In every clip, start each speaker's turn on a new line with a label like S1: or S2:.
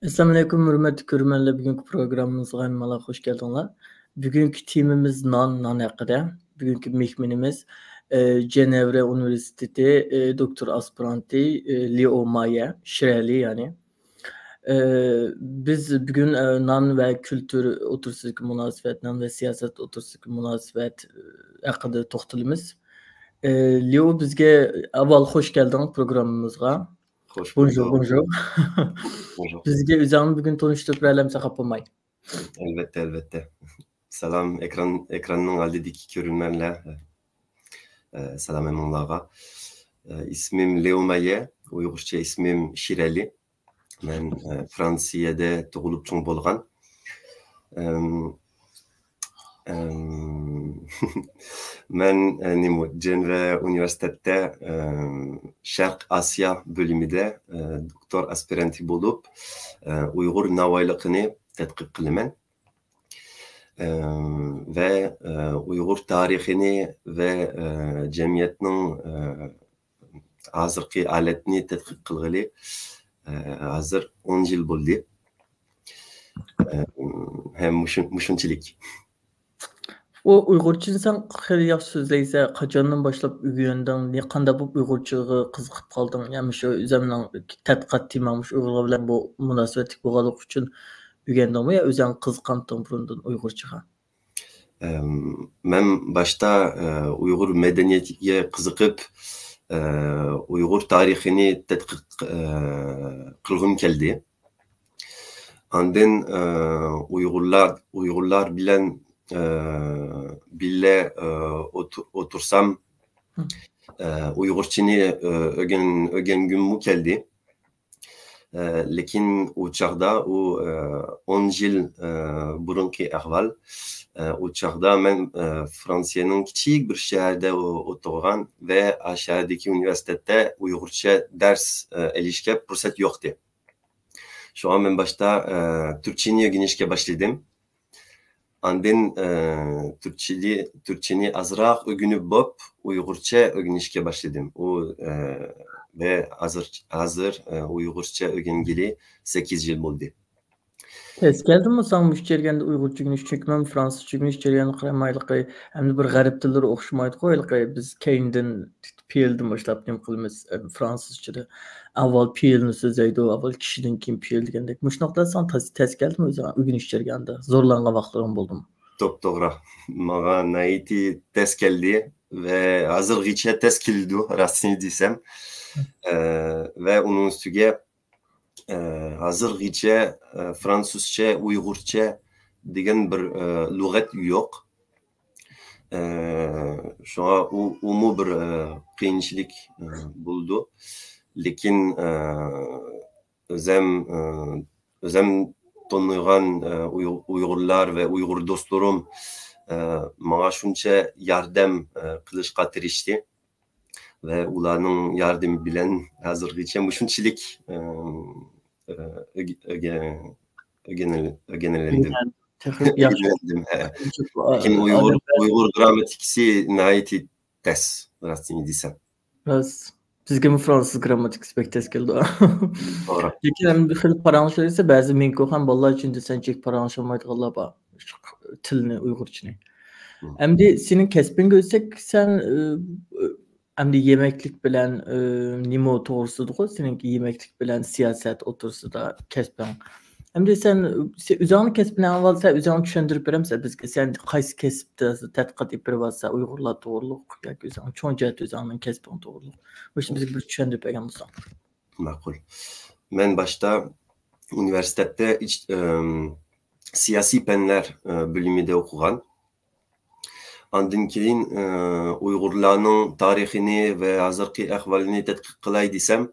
S1: Assalamu alaykum, hurmatli ko'rmanlar. Bugungi programmamizga hammalar xush keldinglar. Bugungi temamiz non haqida. Bugungi mehmonimiz Cenevre Universiteti doktor aspiranti Leo Maye, Şireli yani. Biz bugün non ve kültür otursidagi munosabat, non ve siyaset otursidagi munosabat haqida to'xtalamiz. Leo bizga avval xush kelding programmamizga.
S2: Hoş
S1: Bonjour,
S2: bulduk.
S1: bonjour.
S2: Bonjour.
S1: Bizga o'zingni bugun tanishtirib berlamsa xafa bo'lmang.
S2: Elbette. Selam ekranın aldeki görünmenle. Selam emanlığa. İsmim Leo Maye. Uygurca ismim Şireli. Ben Fransiyada doğulup çoğun bolğan. Ben Cenevre Üniversitede Şark Asya bölümünde doktor aspiranti bulup Uygur navaylığını tetkik kılmen ve Uygur tarihini ve cemiyetinin hazırki aletini tetkik kılgılı hazır 10 yıl buldu. Hem muşunçilik.
S1: O Uygurca sen xeyli yaxshi so'zlaysa, qachondan boshlab o'rganding? Ne qanday bo'lib Uygurchaga qiziqib qolding? Ya'ni shu o'zimning tadqiqot temam shu Uyg'ur bilan bu munosabatli bo'lganlik uchun o'rgandingmi yo o'zing qiziqqanding burundan Uyg'urchaga?
S2: Ben başta Uygur medeniyetiga qiziqib Uygur tarixini tadqiq qilgim keldi. Andın Uygurlar bilen bile otursam Uygurçini öğengüm mü geldi. Lekin o çağda o 10 yıl burunki ahval o çağda ben Fransa'nın küçük bir şehirde oturgan ve aşağıdaki üniversitede Uygurça ders erişke fırsat yoktu. Şu an ben başta Türkçe'ni öğrenişe başladım. Andın Türkçe'ni azraq öğrenip bop Uygurça öğrenişe başladım. O ve hazır Uygurça öğrengili 8 yıl oldu.
S1: Tez geldimi sen bu işlergende Uygurca güneş çünkü Fransızca güneş işlergende qaramaylıqı hem de bir garip tilleri oxşumaydı qoyılıqı biz keyindin piyeldim başlap nem qılımız Fransızcada avval piyelini sözeydi o avval kişiden kim piyel degendek. Muşnaqda sen tez geldimi özüne güneş işlergende zorlanğan vaqtlarım oldu mu?
S2: Doğru. Mağa naiti tez geldi ve hazır geçe tez kildi rastini desem ve onun üstüge hazır geçe Fransızca, Uygurca degen bir lügat yok. Şu an umu bir kıyınçılık buldu. Lekin özem tanıyan Uygurlar ve Uygur dostlarım bana şunca yardım kılışqa tirişti. Ve ulanın yardım bilen hazır geçen bu şunçilik öğrenildim. Kim Uygur gramatikisi naiti tez rastini desem.
S1: Ras. Bizge mi Fransız gramatik spek tez geldi.
S2: Doğru.
S1: Lekin hem bir xil parançlar ise bazı menko ham ballar için de sen çek parançlamaydıqlar ba tilini Uygurçini. Hem de senin kesbin görsek sen hem de yemeklik bilen nimo toğrusudur. Seninki yemeklik bilen siyaset otursu da kesbin. Hem de sen üzerine kesbine avval sen üzerine düşündürüp veremse bizge sen qaysi kesipte tadqiqat etip versa Uygurlar doğruluk ya üzerine çoğun cihet üzerine kesbin doğruluk. Bu işte bizge bir düşündürüp vergen bulsan.
S2: Makul. Ben başta üniversitede siyasi penler bölümünde okugan. Andın keyin Uygurlarının tarihini ve hazırki ahvalini tetkik kılay desem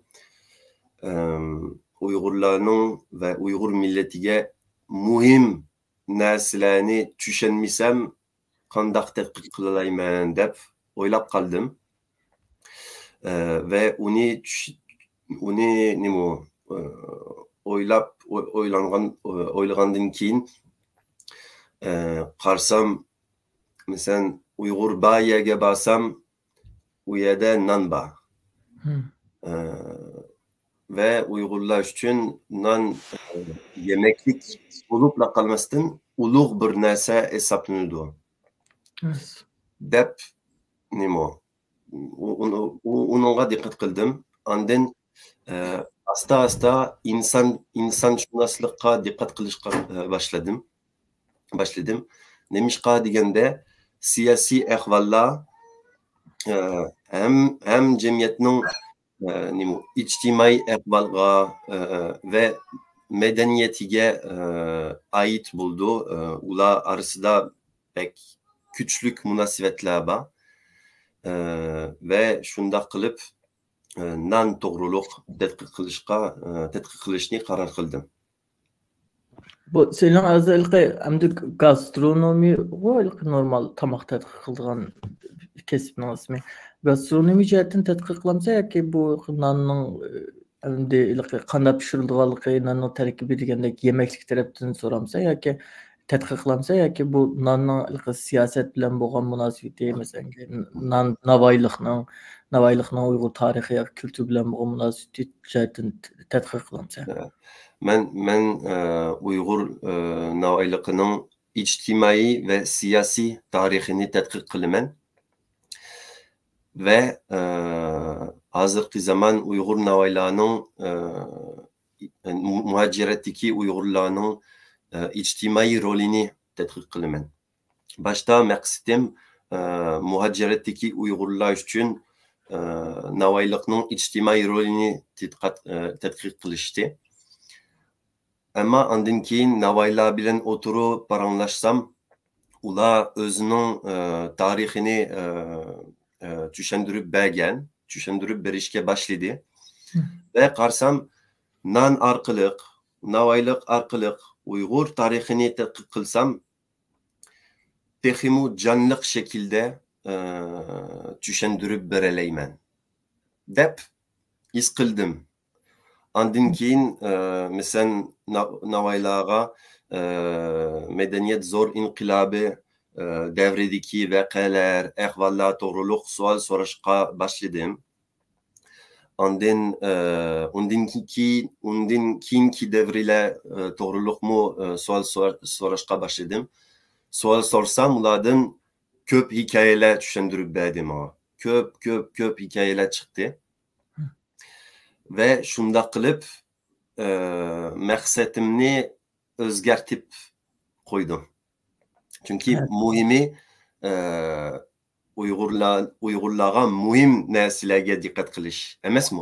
S2: Uygurlarının ve Uygur milletiga muhim narsalarni tushunmasam qandaq tetkik kılalayman deb o'ylab qoldim. Ve onu nima o'ylagandan keyin qarsam mesela Uygur bayaga barsam u yerda non bor. ve Uygurlar için nan yemeklik olupla kalmasın ulug bir narsa hesaplanıyordu.
S1: Evet.
S2: Dep nimo. Onunla dikkat kıldım. Andın hasta insanşunaslıkka dikkat kılışka başladım. Nemişka degende siyasi ehvalla hem cemiyetinin içtimai ehvalga ve medeniyetiye ait buldu. Ula arasında pek küçük münasebetler var. Ve şunda kılıp nan doğruluk tetkik kılışını karar kıldım.
S1: Bu senin azalqı amdı gastronomi ve normal tamak tadqiq qilgan kesibning ismi. Gastronomi jihatdan tadqiq qilmasa yoki bu nanning amdı qanday pishirilganligi, nanning tarkibi degandek yemeklik tarafdan so'ramsa yoki tadqiq qilmasa yoki bu nanning siyosat bilan bo'lgan munosabati, masalan, Navoiylikning Uyg'ur tarixi yoki kultur bilan bo'lgan munosabati jihatdan tadqiq qilmasa.
S2: Men Uygur Navoiyliğinin içtimai ve siyasi tarihini tetkik kılmen ve hazırki zaman Uygur Navoiyliğinin muhaciretteki Uygurlarının içtimai rolini tetkik kılmen. Başta maksatım muhaciretteki Uygurlar için Navoiyliğinin içtimai rolini tetkik kılıştı. Ama andın keyin Navoiylar bilen oturup paranlaşsam, ula özünün tarihini düşündürüp berişke başladı. Ve karsam nan arkalık, Navoiylik arkalık Uygur tarihini tetkik kılsam, tehimu canlıq şekilde düşündürüp bereleymen. Dep iz kıldım. Andın keyin mesela Navoiylarga medeniyet zor inkılabı devredeki vakalar, ehvallar, doğruluk sual soruşqa başladım. Andın kiyinki devriyle doğruluk mu sual soruşqa başladım. Sual sorsam uladın köp hikayeler düşündürüp verdim o. Köp hikayeler çıktı. Ve şunda kılıp maksatimni özgertip koydum. Çünkü evet. Muhimi Uygurlarga muhim narsalarga dikkat kılış. Emes mi?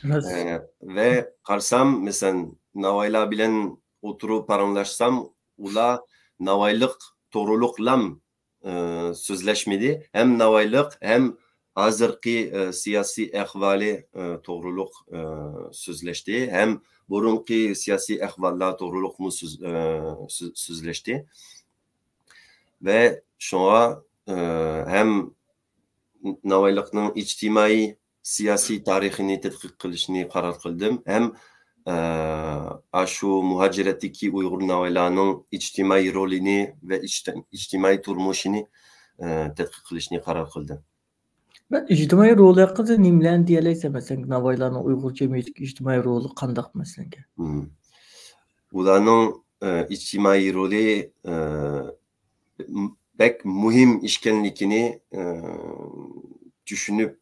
S2: Evet. Ve karsam mesela Navoiylar bilen oturup paranlaşsam ula Navoiylik doğruluklam sözleşmedi. Hem Navoiylik hem hazırki siyasi ehvali doğruluk sözleşti. Hem burunki siyasi ehvallar doğruluk mu sözleşti. Ve şu an hem Navoiylik'nin içtimai siyasi tarihini tetkik kılışını karar kıldım. Hem şu muhaciretteki Uygur Navoiylarının içtimai rolini ve içtimai turmuşini tetkik kılışını karar kıldım.
S1: Ben ictimai rolu hakkında nimlen diyeleyse mesela Navoiylarning Uygur cemiyetdeki ictimai rolu qandaq mesela?
S2: Ularning ictimai rolü pek muhim işkenlikini düşünüp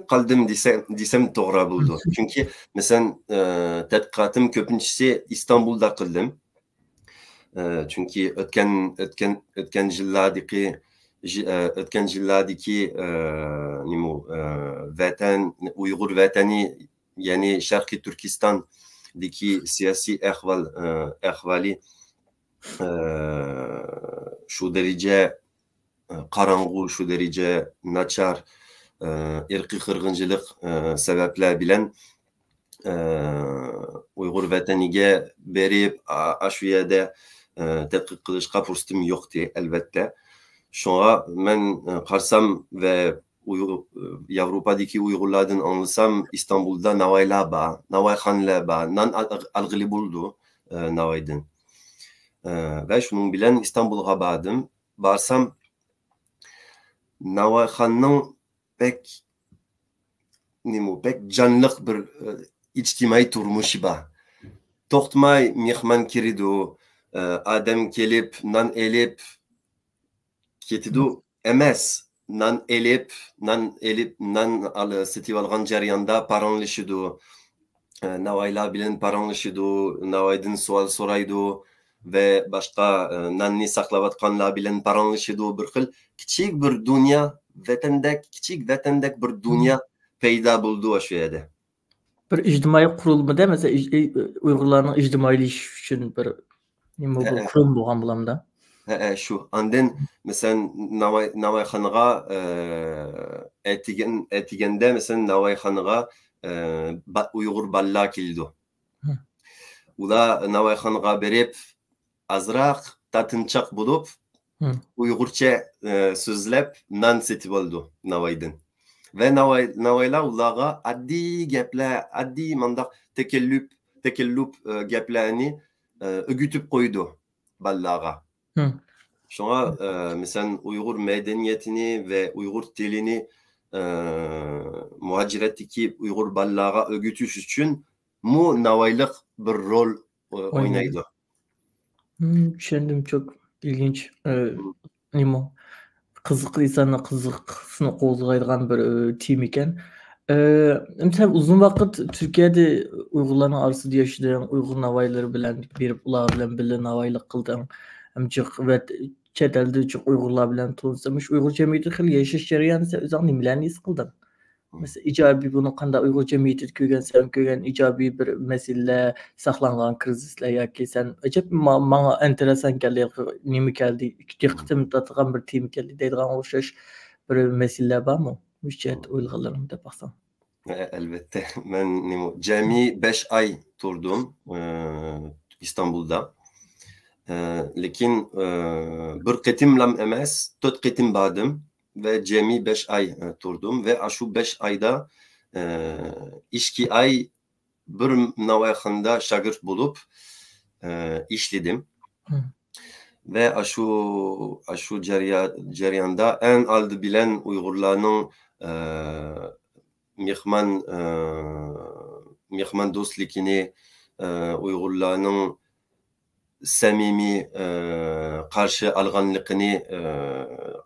S2: kaldım desem doğru buldu. Çünkü mesela tedkikatım köpüncesi İstanbul'da kıldım. Çünkü ötken yıllardaki vatan Uygur vatanı yani Şarkı Türkistan'daki siyasi ehvali şu derece karangu, şu derece naçar, ırkı kırgıncılık sebepler bilen Uygur vatanıge berip aşuyada tetkik kılışka fırsatım yoktu elbette. Şu an ben karsam ve Avrupa'daki Uygurlardan anlasam İstanbul'da Navoiylar var, Navoiyxanlar var, nan algılı buldu Navoiy'den. Ve şunun bilen İstanbul'a bardım. Barsam Navoiyxanның pek nimo pek canlıq bir içtimai turmuş ba. Toxtmay mihman kiridu, adam kelip, nan elip, ketidu emes. Nan elip, nan al seti algan jarayanda paranlaşıdu. Navayla bilen paranlaşıdu, navaydın sual soraydu ve başka nanni saklavatkanla bilen paranlaşıdu bir xil küçük bir dünya küçük vatandek bir dünya peyda buldu aşu yerde.
S1: Bir ictimai kurulmada mesela Uygurlarning ictimaileşiş üçün bir nima bu kurum bolgan bulamda.
S2: Şu andın mesela Navayxanaga etigende mesela Navayxanaga Uygur balla kildu. Ula Navayxanaga berip azraq tatınçaq bulup Uygurça sözlep nan setip oldu Navaydın. Ve Navayla ulağa addi gepler, addi mandak tekellüp geplerini ögütüp koydu ballağa. Şuna mesela Uygur medeniyetini ve Uygur dilini muhaciretteki Uygur ballağa ögütüş için mu navaylık bir rol oynaydı.
S1: Düşündüm, çok ilginç. Nima kızıklı insanla kızıksını kozgaydigan bir tim eken. Mesela uzun vakit Türkiye'de Uygurların arasında yaşadığın Uygur navayları bilen bir ular bilen birle navaylık kıldın. Amcık ve chet elde çok Uygurlar bilen tanışmış. Uygur cemiyeti xil yaşaş jarayany sen özüň nimelerini his kıldın? Mesela icabi bunu kanda Uygur cemiyeti kögen icabi bir mesele saklangan krizisler yoki sen acaba bana enteresan geldi nime geldi diqqatim tatgan bir tim geldi deydigan oşaş bir mesele barmı? Mücet uygulalarımda baksan.
S2: Elbette. Ben cami 5 ay turdum İstanbul'da. Lekin bir ketim lam emes, 4 ketim badım ve cami 5 ay turdum ve şu 5 ayda işki ay bir navayxanda şagirt bulup işledim. Ve şu ceriyanda en aldı bilen Uygurlarının mihman dostlikini, Uygurlarının samimi karşı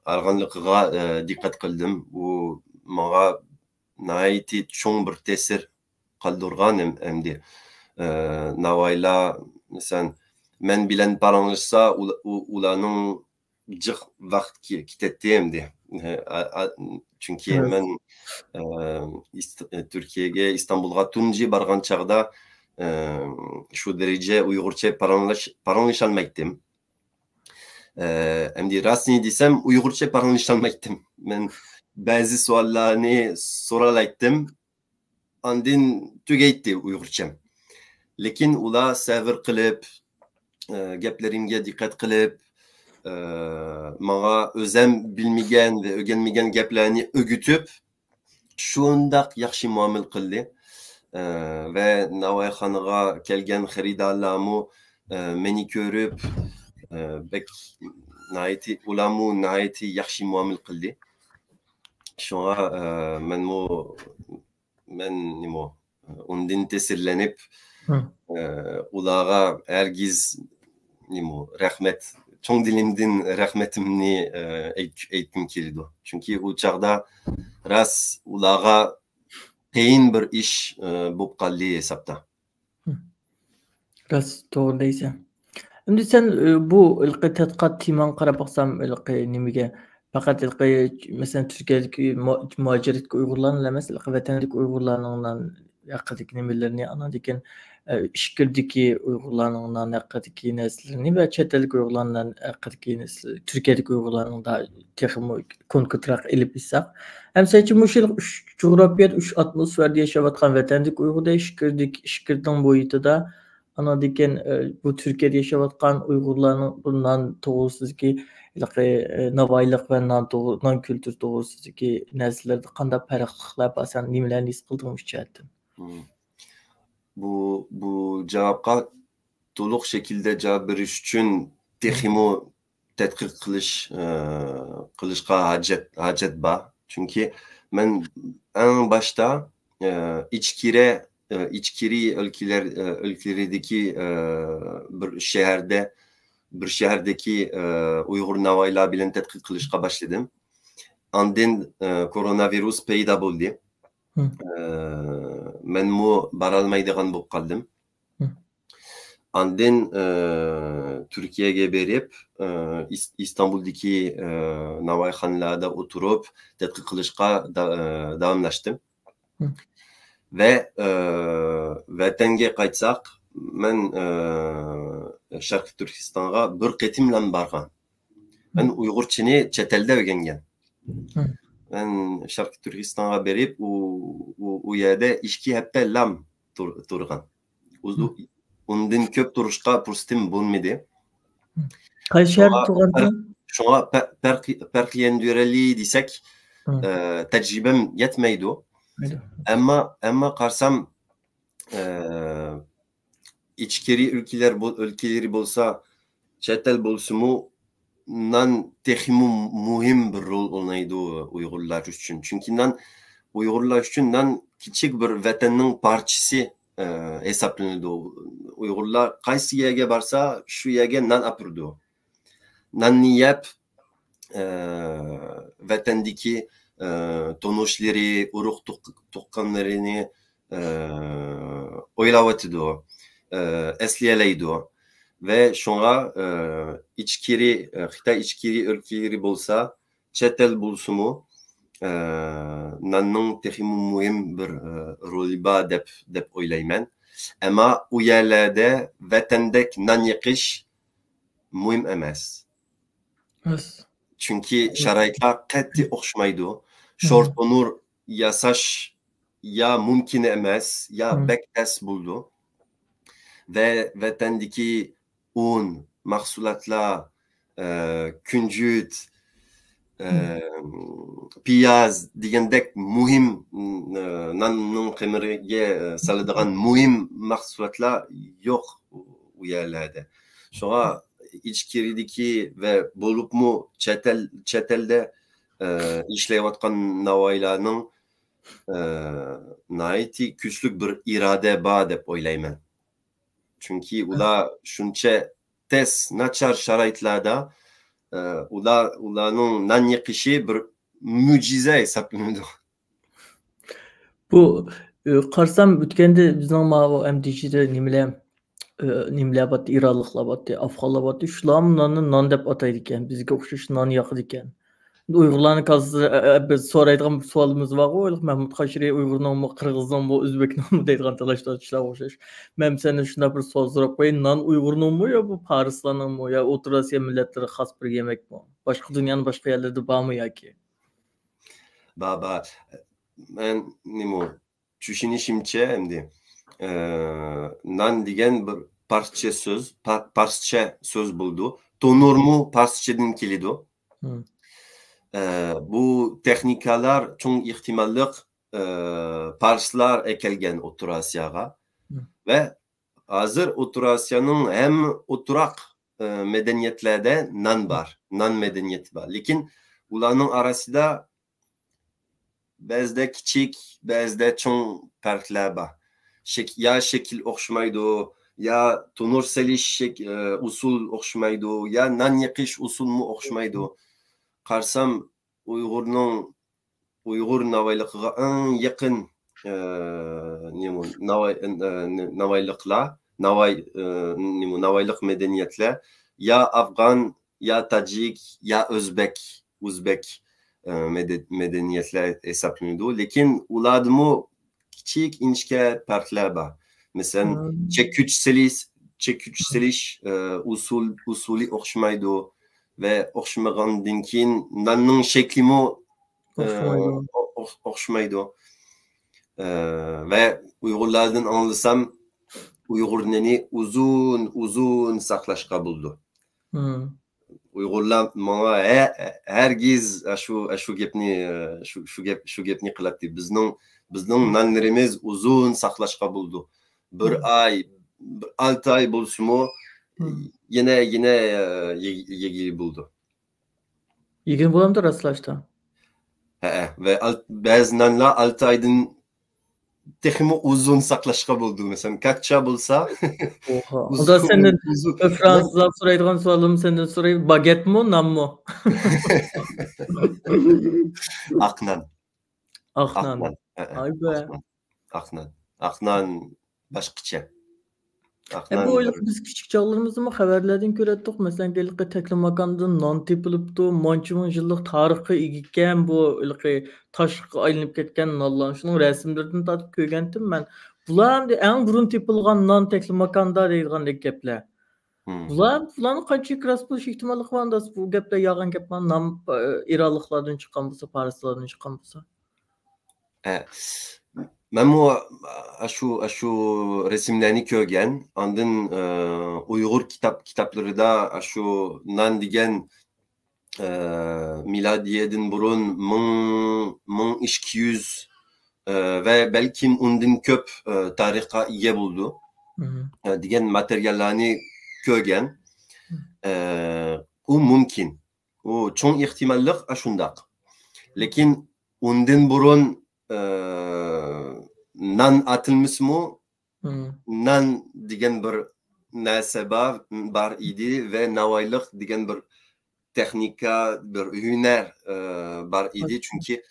S2: alganlıqıga dikkat kıldım. Bu mağa naiti çoğun bir tesir kaldırgan emdi. Navayla mesela men bilen paranlaşsa ulanın cık vakt kitettiğimdi. Çünkü men Türkiye'ye İstanbul'a tunci bargan çağda şu derece Uygurça paranlaşalmaydım. Emdi rasni desem Uygurça paranlaşalmaydım. Ben bazı suallarını soralaydım. Andin tügeytti Uygurçam. Lekin ula sever kılıp geplerimge dikkat kılıp mağa özem bilmegen ve ögenmegen geplerini ögütüp şundak yaxşı muamel kıldı. Ve Navayxanaga kelgen xeridarlarımı meni körüp bek nahayeti yaxşı muamel kıldı. Şuna men ondin tesirlenip ulağa ergiz rahmet çoğun dilimdin rahmetimni eğitim kildi. Çünkü o çağda ras ulağa peyin bir iş bulup kaldı hesapta.
S1: Ras doğru değilse. Şimdi sen bu ilqi tetqat timan qarab baxsam ilqi nimige fakat ilqi mesela Türkiye'deki muhaciretki Uygurlarning emas ilqi vatandagi Uygurlarning yaqadagi nimelerini anadiken işkirdeki Uygurlarning yaqadagi neslerini ve chet ellik Uygurlarning yaqadagi nesli Türkiye'deki Uygurlarning da texmi konkretroq elip bilsak hem sence muşil coğrafiyat 3 atmosferde yaşavatgan vatandagi Uygurda işkirdin boyutuda anadiken bu Türkiye'de yaşavatgan Uygurlarning bundan toğusuzki navaylık ve nan kültür toğusuzki nesillerde qanday farqlar var sen nimelerini his qıldığın çatın.
S2: Bu cevapka to'liq şekilde cevap berish uchun texmi tadqiq qilishga hojat bor. Chunki men en başta içkiri ülkelerdeki bir şehirdeki Uygur navayla bilen tetkik kılışka başladım. Andın koronavirüs peyda buldu. Men mu baralmaydıgan bu kaldım. Andın Türkiye'ye berip İstanbul'daki navayhanlarda oturup tetkik kılışka devamlaştım. Ve vatanga qaytsak, men Şarkı Türkistan'a bir ketimle bargan. Ben Uygurçini çetelde öğrengen. Ben Şarkı Türkistan'a berip o yerde işki hepte lam turgan. Ondan köp turuşka purstim bulmadı.
S1: Kaç yer turgan?
S2: Şuna perkliyendüreli desek tecrübem yetmeydi. Ama karsam içkeri ülkeleri bolsa çetel bolsumu nan tehim muhim bir rol oynaydı Uygurlar için. Çünkü nan Uygurlar için nan küçük bir vatanın parçası hesaplanıyordu. Uygurlar kaysi yege varsa şu yege nan apırdı. Nan niyep vatandaki tonuşları, uruk tukkanlarını oylavatıydı. Esliyeleydi. Ve şuna Xitay içkiri ülkeleri bolsa çetel bulsumu nanın tehimu muhim bir rolü ba dep oylayman. Ama o yerlerde vatandaki nan yakış muhim emez. Çünkü şaraytlar katı okşmaydı. Şort onur yasaş ya mümkün emez ya bektes buldu. Ve vatandaki un, mahsulatlar, küncüt, piyaz diyendek muhim nanın kemeriye salıdığan muhim mahsulatlar yok o yerlerde. Sonra içkirideki ve bolup mu çetelde işleyevatkan navaylarının naiti küçlük bir irade bağ dep oylayman. Çünkü ula şunçe tez naçar şaraytlarda ulanın nan yakışı bir mucize hesaplanıyordu.
S1: Bu qarsam ötkende bizning ma MDC'de nimle batı, İralıqla batı, Afganla batı, şulam nan dep ataydı ekan, bizga o'xshash nan yaqid ekan. Uyg'urlarni hozir biz so'raydigan savolimiz bor o'yliq Mahmud Qashiri Uyg'urningmi, Qirg'izningmi, O'zbekningmi deydigan talashlar o'xshash. Men seni shunday bir savol so'rab qo'yayin, nan Uyg'urningmi yo bu Parislarningmi yo O'rta Osiyo millatlari xos bir yemekmi? Boshqa dunyoning boshqa yerlarida bormi yoki?
S2: Baba, men nima tushunishimcha endi nan degan bir Parsça söz buldu. Tonurmu Parsçadan keldi. Bu texnikalar çok ihtimallik Parslar ekelgen O'rta Osiyoga ve hazır O'rta Osiyoning hem oturak medeniyetlerde nan var. Nan medeniyeti var. Lekin ularning arasida bazıda küçük, bazıda çok farklar var. Ya şekil okşmaydı, ya tonur seliş usul okşmaydı, ya nan yakış usul mu okşmaydı. Qarsam Uygur navaylıqqa en yakın navaylık medeniyetler ya Afgan, ya Tacik, ya Uzbek medeniyetler hesaplanıyordu. Lekin uladımı küçük inçke farklar var. Mesela çeküçseliş usulü okşmaydı ve okşamağından keyin nanның şeklimi okşmaydı. Ve Uygurlardan anlasam Uygur neni uzun saklaşka buldu. Uygurlar bana hergiz şu gepni kılattı. Bizning nanlarimiz uzun saklaşka buldu. Bir ay, 6 ay bulsumu yine yegi buldu.
S1: Yegin bulamda rastlaştı.
S2: Ve bazı nanlar 6 aydan texmi uzun saklashqa bo'ldi. Mesela kakça bulsa
S1: Oha. O da senden
S2: uzun.
S1: Fransızlar soraydigan sualım senden sorayım. Baget mi, nan mı?
S2: Aknan.
S1: Aknan. Ay be.
S2: Aknan. Aknan. Aknan başqacha.
S1: Bu
S2: Aknan
S1: oyluq biz kichik chog'larimizda xabarlardan ko'ratdik. Masalan, tekli makondan non tepilibdi, mancha yillik tarixga ega ekan bu toshga aylanib ketgan nonlar. Shuning rasmlaridan tortib ko'rgandim men. Bular ham eng burun tepilgan non tekli makonda deyilgandek gaplar. Bularning qanchalik rost bo'lish ehtimoli bor? Bu gaplar yolg'on gapman, nom iroqliklardan chiqqan bo'lsa, farislardan chiqqan bo'lsa.
S2: Ben bu şu resimlerini görgen, andın Uygur kitapları da şu nan digen miladiyeden burun 1200 ve belki ondan köp tarihe iyi buldu. Digen materyallerini görgen, o mümkün. O çok ihtimallik aşundak. Lakin ondan burun nan atılmış mı? Nan digen bir nasaba var idi ve navaylık digen bir teknika, bir hüner var idi. Çünkü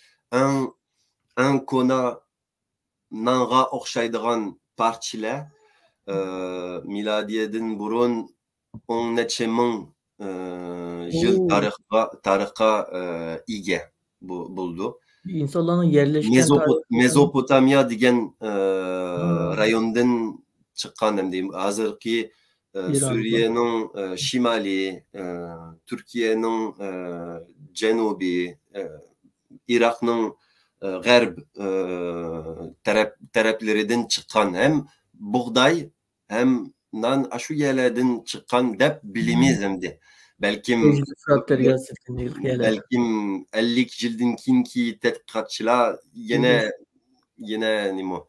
S2: en konu nanga okşaydıgan parçalar miladiyeden burun 10 neçe min yıl tarihe iyi buldu.
S1: İnsanların yerleşken
S2: Mezopotamya digen rayondan çıkan hem diyeyim. Hazırki Suriye'nin şimali, Türkiye'nin cenubi, Irak'ın garb taraflarından çıkan hem buğday hem nan aşı yerlerden çıkan dep bilimiz hem de. Belki 50 cildin kinki tetkikatçılar yine nimo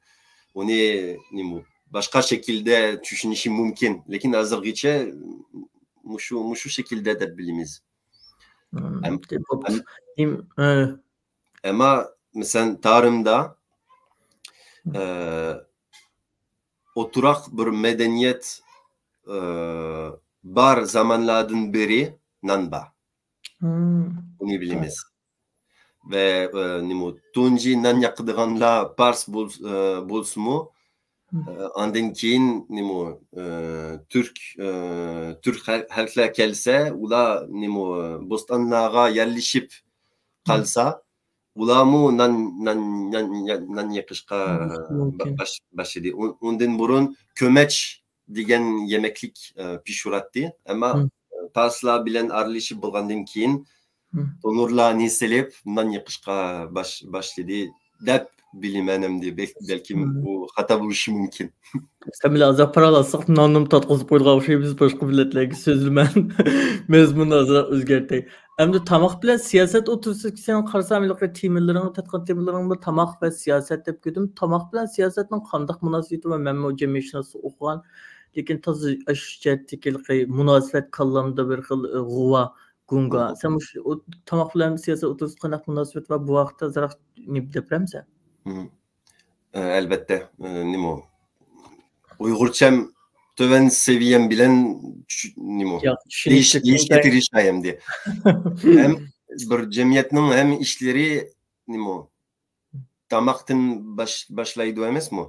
S2: onu nimo başka şekilde düşünüşü mümkün. Lakin hazır geçe muşu şekilde de bilimiz. Ama mesela tarımda oturak bir medeniyet bar zamanlardan beri nanba. Onu bilimiz. Ve nimo tunci nan yakıdığanla pars bulsumu andın kiin nimo Türk halkla gelse ula nimo bostanlığa yerleşip kalsa ula mu nan yakışka başladı. Ondan burun kömeç digen yemeklik pişurattı ama parsla bilen arleşip bulgandan kiin tonurla niselip nan yakışka başladı. Dep bilimenemdi. Belki bu hata buluşu mümkün.
S1: Sen bile azap paralasak nanım tatqızıp koyduğu şey biz başka milletlerge sözlümen mezmun azap özgertey. Hem de tamak bilen siyaset otursa ki sen qarasam ilaqi temirlerini, tatqat temirlerini tamak ve siyaset dep gördüm. Tamak bilen siyasetin qandaq münasibeti ve men o cemiyetnası oqan. Lekin tazı aşçetdeki münasibet kallamda bir xil guva gunga. Sen o tamak bilen siyaset otursa qandaq münasibet ve bu vaqtda zaraq ne bilip bilemsen?
S2: Elbette. Nimo. Uygurçam töven seviyem bilen nimo. İş getiriş ayemdi. Hem bir cemiyetin hem işleri nimo. Tamaktan başlaydı emes mi?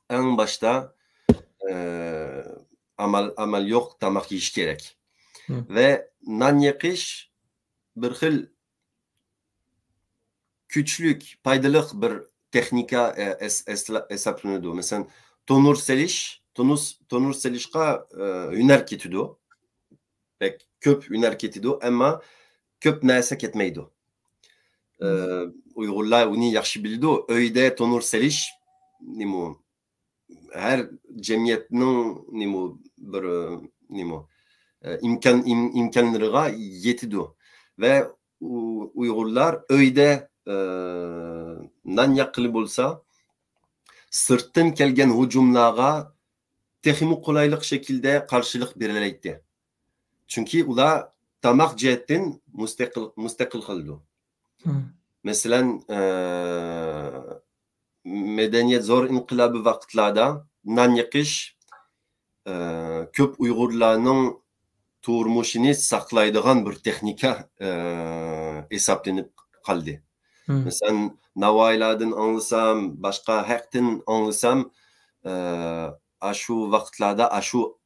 S2: En başta amal yok, tamak iş gerek. Ve nan yakış bir xil küçlük, paydalık bir teknika hesaplanıyordu. Mesela tonur selişka hüner ketidu. Pek köp hüner ketidu ama köp nesek etmeydi. Uygurlar onu yaxşı bildi. Öyde tonur seliş nimo her cemiyetinin nimo bir nimo imkanlarına yetidu. Ve Uygurlar öyde nan yakılı olsa sırttan kelgen hücumlara tehimi kolaylık şekilde karşılık verileydi. Çünkü ula tamak cihetten müstakil kıldı. Mesela medeniyet zor inkılabı vakitlerde nan yakış köp Uygurlarının turmuşini saklaydıgan bir texnika hesaplanıp kaldı. Mesela Navaylardan anlasam, başka haktan anlasam aşu vakitlerde, aşu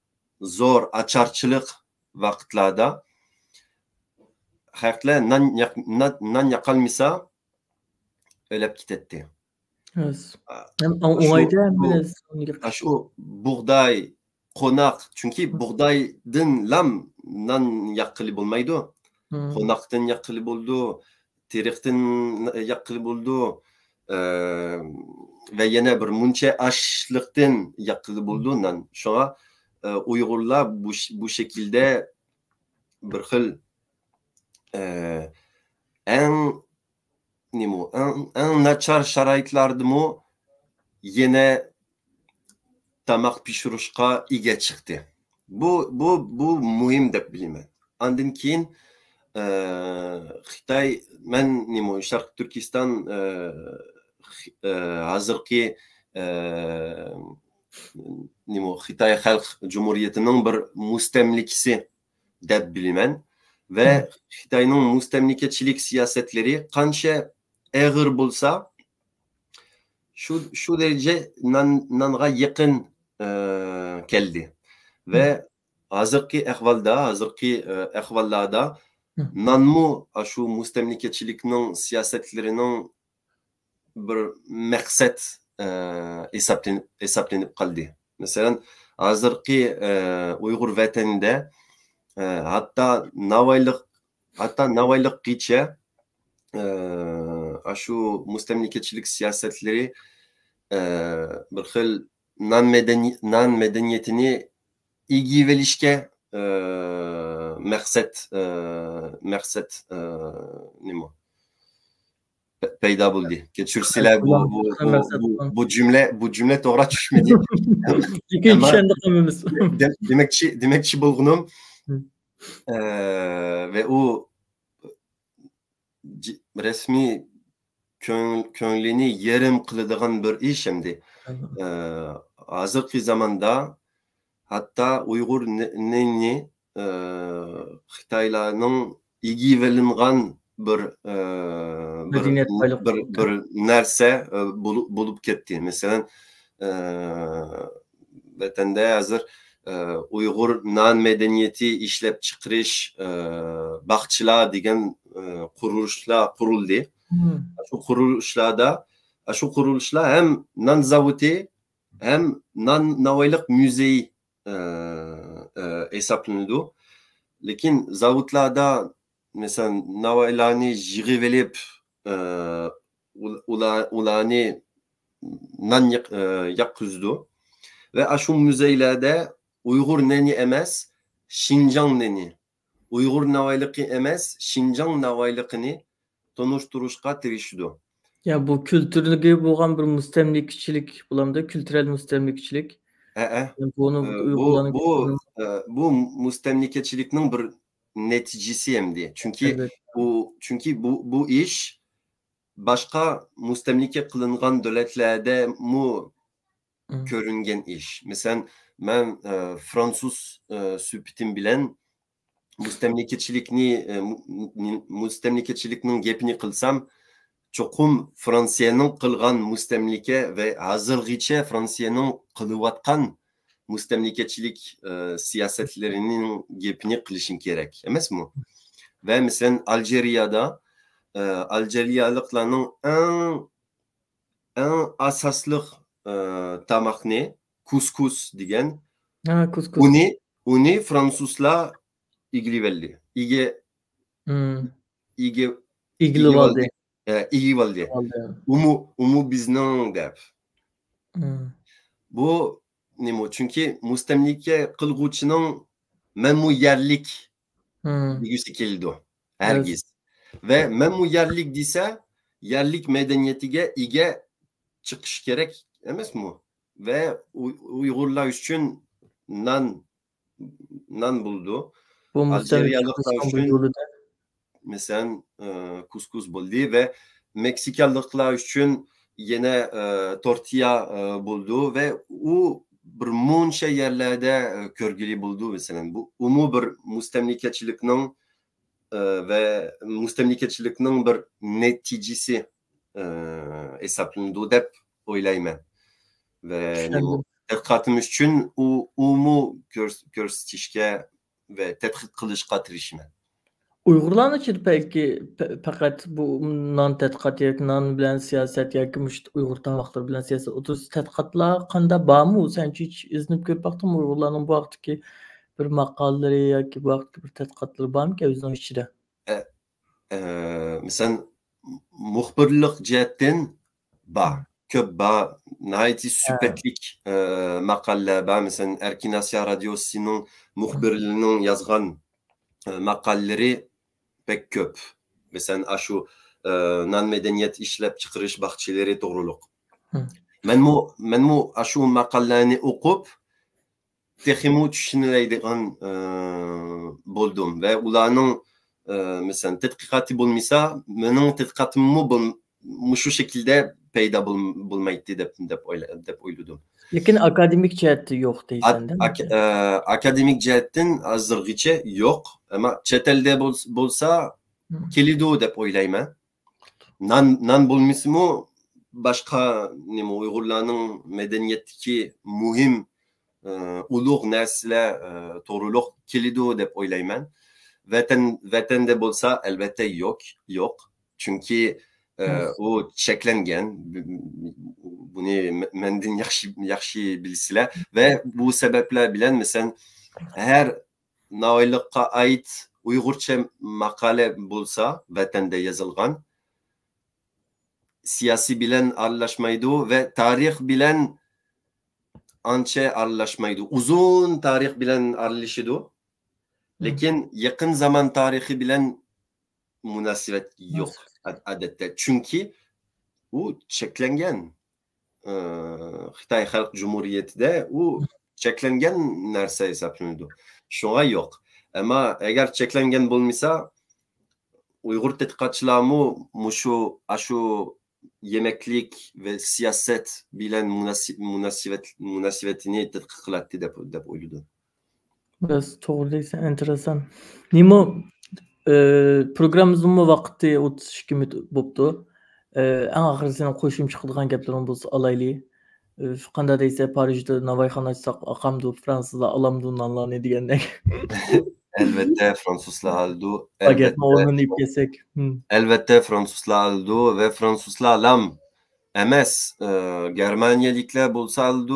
S2: zor açarçılık vakitlerde haklar nan yakalmasa ölüp gitti.
S1: Evet. Hem olayda hem biraz
S2: aşu buğday konak çünkü buğdaydan lam nan yakılı bulmaydı. Konaktan yakılı buldu, terikten yakılı buldu ve yine bir munçe açlıktan yakılı buldu nan. Şu an Uygurlar bu şekilde bir hıl en naçar şarayitlardı mı yine tamak pişirişka ige çıktı. Bu mühim de bilime. Andın kiin Xitay men nimo Şarkı Türkistan hazırki nimo Xitay Halk Cumhuriyeti'nin bir mustemlikisi de bilimen ve Xitay'ın mustemlikeçilik siyasetleri kança ağır bulsa şu derece nanga yakın geldi ve hazırki ahvallarda nanmu şu mustemlikeçiliknin siyasetlerinin bir maksat hesaplanıp kaldı. Mesela hazırki Uygur vatanında hatta navaylık geçe şu mustemlikeçilik siyasetleri bir hıl nan medeniyetini ilgi velişke maksat nimo peyda buldu. Geçürsiler bu cümle doğru düşmedi. Demekçi bulgunum ve o resmi könleni yarım kılıdığın bir iş şimdi. Hazırki zamanda hatta Uygur neni Xitaylarının ilgi verilgan bir nerse bulup gitti. Mesela vatanda hazır Uygur nan medeniyeti işlep çıkarış bakçılar degen kuruluşlar kuruldu. Şu kuruluşlar hem nan zavuti hem nan navaylık müzeyi hesaplanıyordu. Lakin zavutlarda mesela navaylarını jirivelip ulanı nan yakuzdu ve şu müzeylerde Uygur neni emez, Şincan neni. Uygur navaylıkı emez, Şincan navaylıkını tonuşturuşka tirişdu.
S1: Ya bu kültürlüğü boğan bir mustemlikçilik bulamda kültürel mustemlikçilik.
S2: Bu mustemlikeçiliknin bir neticesi emdi. Çünkü bu iş başka mustemlike kılıngan devletlerde mu görüngen iş. Mesela ben Fransız süpitim bilen mustemlikeçiliknin gepini kılsam çokum Fransa'nın kılgan mustemlike ve hazırgıça Fransa'nın kılıvatkan mustemlikeçilik siyasetlerinin gepini kılışın gerek. Emez mi? Ve mesela Algerya'da Aljeryalıkların en asaslık tamak ne? Kuskus diyen.
S1: Kuskus.
S2: Uni Fransızla ilgili belli. İlgili valde. İyi valde. Umu bizden gap. Bu ne mi? Çünkü mustemlike kılgıçının memu yerlik bilgisi keldi. Herkes. Ve memu yerlik dise yerlik medeniyetiye ige çıkış gerek emez mi? Ve Uygurlar için nan buldu. Aljeryalıklar için mesela kuskus buldu ve Meksikalıklar için yine tortilla buldu ve o bir munca yerlerde körgülü buldu mesela. Bu umu bir mustemlikeçiliknin ve mustemlikeçiliknin bir neticesi hesaplandı dep oylayman. Ve dikkatimiz için umu gösterişke ve tetkik kılışka tirişme.
S1: Uygurlar için peki fakat bu non tedqiqat yoki non bilan siyaset yoki Uygur tamaktır bilan siyaset o'tuz tedqiqatlar qanda bormi? Sen hiç iznib ko'rib baqdingmi Uygurlarning bu vaqtdagi bir maqolalari yoki bu vaqtdagi bir tedqiqatlari bormi o'zining ichida?
S2: Mesela muhbirlik cihetten köp nihayeti süpetlik makale mesela Erkin Asya Radyosu'nun muhbirliğinin yazgan makalleri pek köp. Mesela şu non medeniyet işlep çıkarış bahçeleri doğruluk. Men mu şu makalelerini okup tehimu düşünüleydiğin buldum ve ulanın mesela tetkikatı bulmasa benim tetkikatımı şu şekilde peyda bulmaydı dep oyladım.
S1: Lakin akademik ciheti yok deysen değil mi?
S2: Akademik cihetten azırgıça yok ama çetelde bolsa kilidu dep oylayma. Nan bulmuşmu başka Uygurların medeniyetteki muhim uluq nesle toruluk kilidu dep oylayman. Vatende bolsa elbette yok. Çünkü o çeklengen bunu mendin yaxşı bilsiler ve bu sebeple bilen mesela her navaylıkka ait Uygurça makale bulsa vatende yazılgan siyasi bilen arlaşmaydı ve tarih bilen ançe arlaşmaydı. Uzun tarih bilen arlaşıydı. Lakin yakın zaman tarihi bilen münasebet yok adette. Çünkü o çeklengen Xitay Halk Cumhuriyeti'de o çeklengen nerse hesaplanıyordu. Şuna yok. Ama eğer çeklengen bulmasa Uygur tetkikatçılarımı şu yemeklik ve siyaset bilen münasebetini tetkik kılattı dep oyladı.
S1: Biraz doğru değilse enteresan. Nimo programımızın vakti 32 minut boptu. En ahir senin qo'shim chiqadigan gaplaring bo'lsa olaylik. Qanday deysa Parijda navoiyxona açsaq aqamdu fransuzlar alamdu nonlarni degandek.
S2: Elbette Fransuzlar aldı.
S1: Bagetni o'rnini yeb kelsak.
S2: Elbette Fransuzlar aldı ve Fransuzlar alam emas. Germaniyaliklar bo'lsa aldı,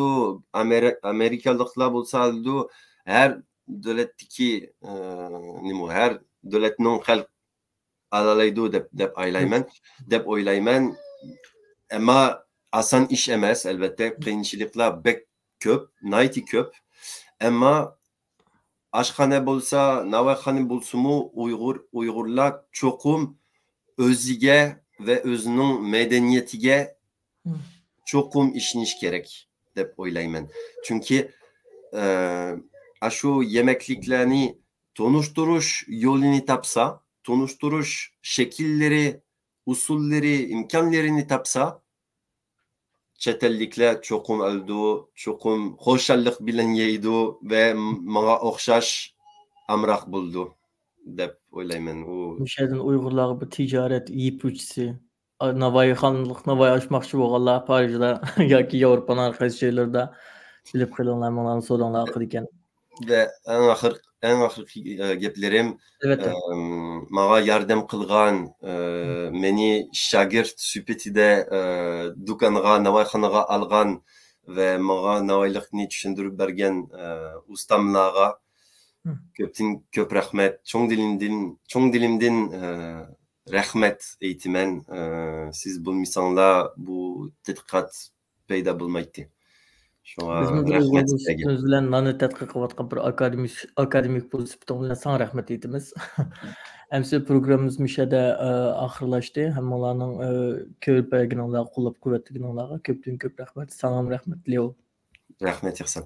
S2: Amerikalıklar bo'lsa aldı. Her devletdeki her devletning xalq alalaydı dep oylayman. Ama asan iş emas elbette. Qiyinchiliklar bek köp, nayti köp. Ama aşkhane bolsa, navakhane bolsumu Uygurlar çokum özüge ve özünün medeniyetiga çokum işiniş gerek dep oylayman. Çünkü şu yemekliklerini tonuşturuş yolunu tapsa, tonuşturuş şekilleri, usulleri, imkanlarını tapsa çetellikler çokum öldü, çokum hoşallık bilen yeydi ve bana okşaş amrak buldu dep oylayman.
S1: Müşahidin Uygurlar bu ticaret yiyip uçsi. Navoiy açmakçı bo'lganlar Parijda yoki Yevropaning har qaysi joylarda bilib qilinglar, mana so'ranglar haqida ekan.
S2: Ve en ahir geplerim bana yardım kılgan meni şagirt süpetide dükkanıga, navaykhanıga algan ve bana navaylıkni düşündürüp bergen ustamlarga köp rahmet. Çoğun dilimden rahmet eğitimen. Siz bulmuşsanlar bu tetkikat peyda bulmaydı.
S1: Bizim rahmet bilen nani tadqiq qilayotgan bir akademik bo'lib sifating bilan sana rahmat aytamiz. Endi programmamiz mishada oxirlashdi. Hammalarning ko'p qo'llab-quvvatlaganlarga ko'pdan ko'p rahmat. Sana rahmat Leo.
S2: Rahmet Ihsan.